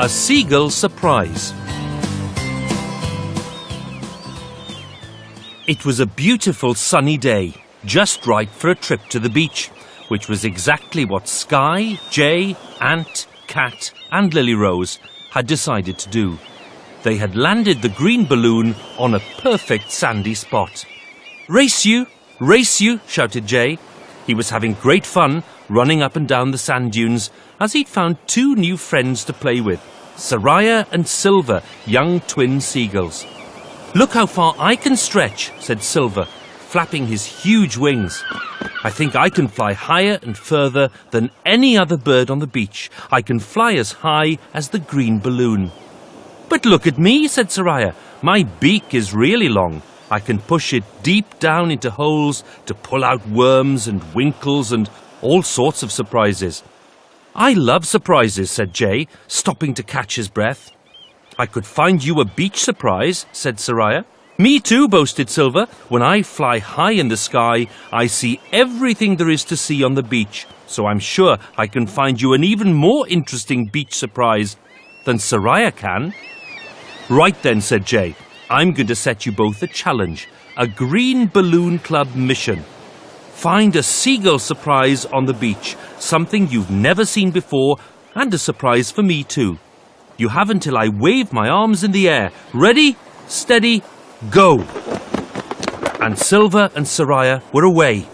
A seagull surprise. It was a beautiful sunny day, just right for a trip to the beach, which was exactly what Skye, Jay, Ant, Cat and Lily Rose had decided to do. They had landed the green balloon on a perfect sandy spot. "Race you! Race you!" shouted Jay. He was having great fun running up and down the sand dunes as he'd found two new friends to play with, Soraya and Silver, young twin seagulls. "Look how far I can stretch," said Silver, flapping his huge wings. "I think I can fly higher and further than any other bird on the beach. I can fly as high as the green balloon." "But look at me," said Soraya. "My beak is really long. I can push it deep down into holes to pull out worms and winkles and all sorts of surprises." "I love surprises," said Jay, stopping to catch his breath. "I could find you a beach surprise," said Soraya. "Me too," boasted Silver. "When I fly high in the sky, I see everything there is to see on the beach, so I'm sure I can find you an even more interesting beach surprise than Soraya can." "Right then," said Jay. "I'm going to set you both a challenge, a Green Balloon Club mission. Find a seagull surprise on the beach, something you've never seen before, and a surprise for me too. You have until I wave my arms in the air. Ready, steady, go!" And Silver and Soraya were away.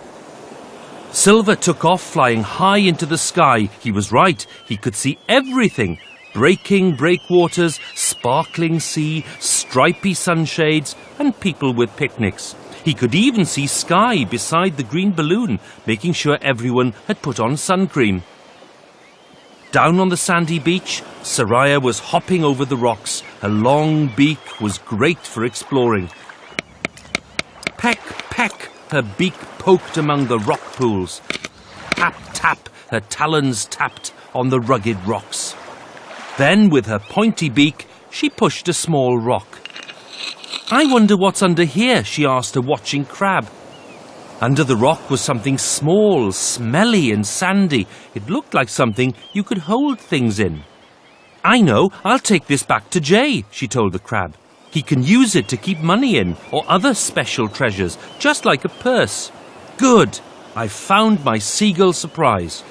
Silver took off, flying high into the sky. He was right, he could see everything. Breaking breakwaters, sparkling sea, stripy sunshades, and people with picnics. He could even see Skye beside the green balloon, making sure everyone had put on sun cream. Down on the sandy beach, Soraya was hopping over the rocks. Her long beak was great for exploring. Peck, peck, her beak poked among the rock pools. Tap, tap, her talons tapped on the rugged rocks. Then, with her pointy beak, she pushed a small rock. "I wonder what's under here," she asked a watching crab. Under the rock was something small, smelly and sandy. It looked like something you could hold things in. "I know, I'll take this back to Jay," she told the crab. "He can use it to keep money in or other special treasures, just like a purse." "Good, I've found my seagull surprise."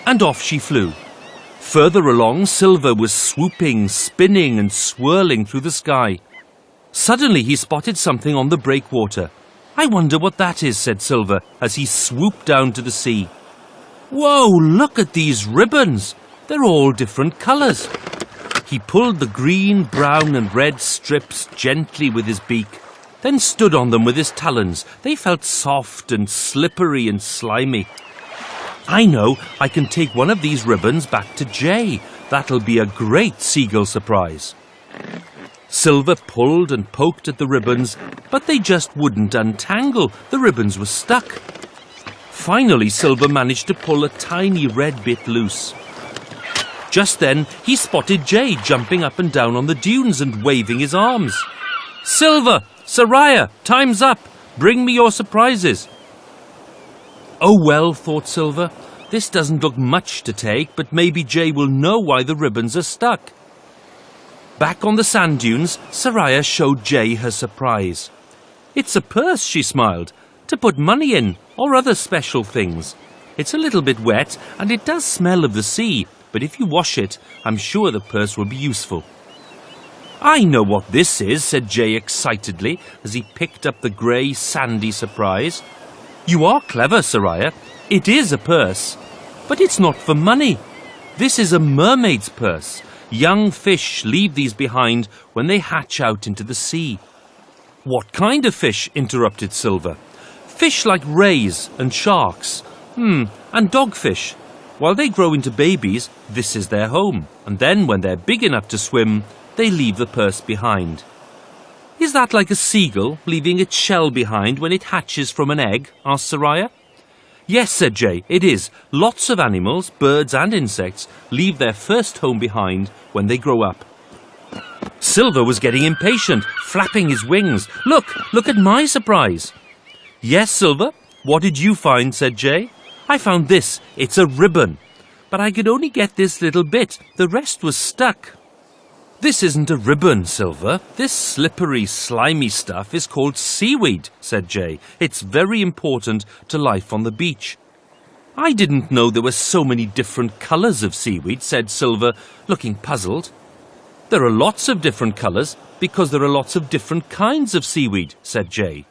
And off she flew. Further along, Silver was swooping, spinning and swirling through the sky. Suddenly he spotted something on the breakwater. "I wonder what that is," said Silver as he swooped down to the sea. "Whoa, look at these ribbons. They're all different colours." He pulled the green, brown and red strips gently with his beak, then stood on them with his talons. They felt soft and slippery and slimy. "I know, I can take one of these ribbons back to Jay. That'll be a great seagull surprise." Silver pulled and poked at the ribbons, but they just wouldn't untangle. The ribbons were stuck. Finally, Silver managed to pull a tiny red bit loose. Just then, he spotted Jay jumping up and down on the dunes and waving his arms. "Silver! Soraya! Time's up! Bring me your surprises!" "Oh well," thought Silver, "this doesn't look much to take, but maybe Jay will know why the ribbons are stuck." Back on the sand dunes, Soraya showed Jay her surprise. "It's a purse," she smiled, "to put money in or other special things. It's a little bit wet and it does smell of the sea, but if you wash it, I'm sure the purse will be useful." "I know what this is," said Jay excitedly as he picked up the grey, sandy surprise. "You are clever, Soraya. It is a purse, but it's not for money. This is a mermaid's purse. Young fish leave these behind when they hatch out into the sea." "What kind of fish?" interrupted Silver. "Fish like rays and sharks. And dogfish. While they grow into babies, this is their home. And then when they're big enough to swim, they leave the purse behind." "Is that like a seagull leaving its shell behind when it hatches from an egg?" asked Soraya. "Yes," said Jay, "it is. Lots of animals, birds and insects, leave their first home behind when they grow up." Silver was getting impatient, flapping his wings. Look at my surprise." "Yes, Silver, what did you find?" said Jay. "I found this. It's a ribbon. but I could only get this little bit. The rest was stuck." "This isn't a ribbon, Silver. This slippery, slimy stuff is called seaweed," said Jay. "It's very important to life on the beach." "I didn't know there were so many different colours of seaweed," said Silver, looking puzzled. "There are lots of different colours because there are lots of different kinds of seaweed," said Jay.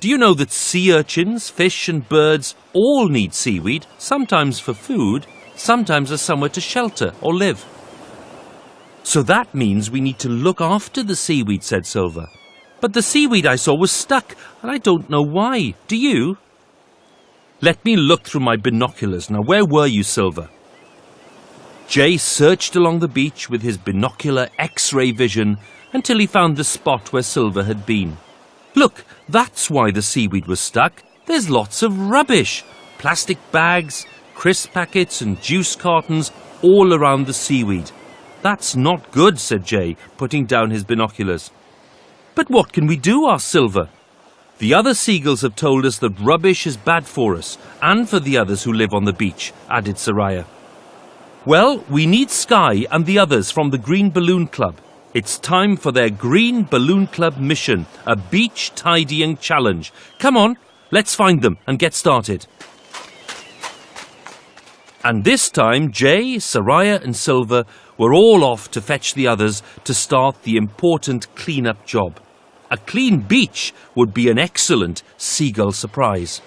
"Do you know that sea urchins, fish and birds all need seaweed, sometimes for food, sometimes as somewhere to shelter or live?" "So that means we need to look after the seaweed," said Silver. "But the seaweed I saw was stuck, and I don't know why. Do you?" "Let me look through my binoculars. Now, where were you, Silver?" Jay searched along the beach with his binocular X-ray vision until he found the spot where Silver had been. "Look, that's why the seaweed was stuck. There's lots of rubbish. Plastic bags, crisp packets and juice cartons all around the seaweed. That's not good," said Jay, putting down his binoculars. "But what can we do?" asked Silver. "The other seagulls have told us that rubbish is bad for us, and for the others who live on the beach," added Soraya. "Well, we need Sky and the others from the Green Balloon Club. It's time for their Green Balloon Club mission, a beach tidying challenge. Come on, let's find them and get started." And this time, Jay, Soraya and Silver were all off to fetch the others to start the important clean-up job. A clean beach would be an excellent seagull surprise.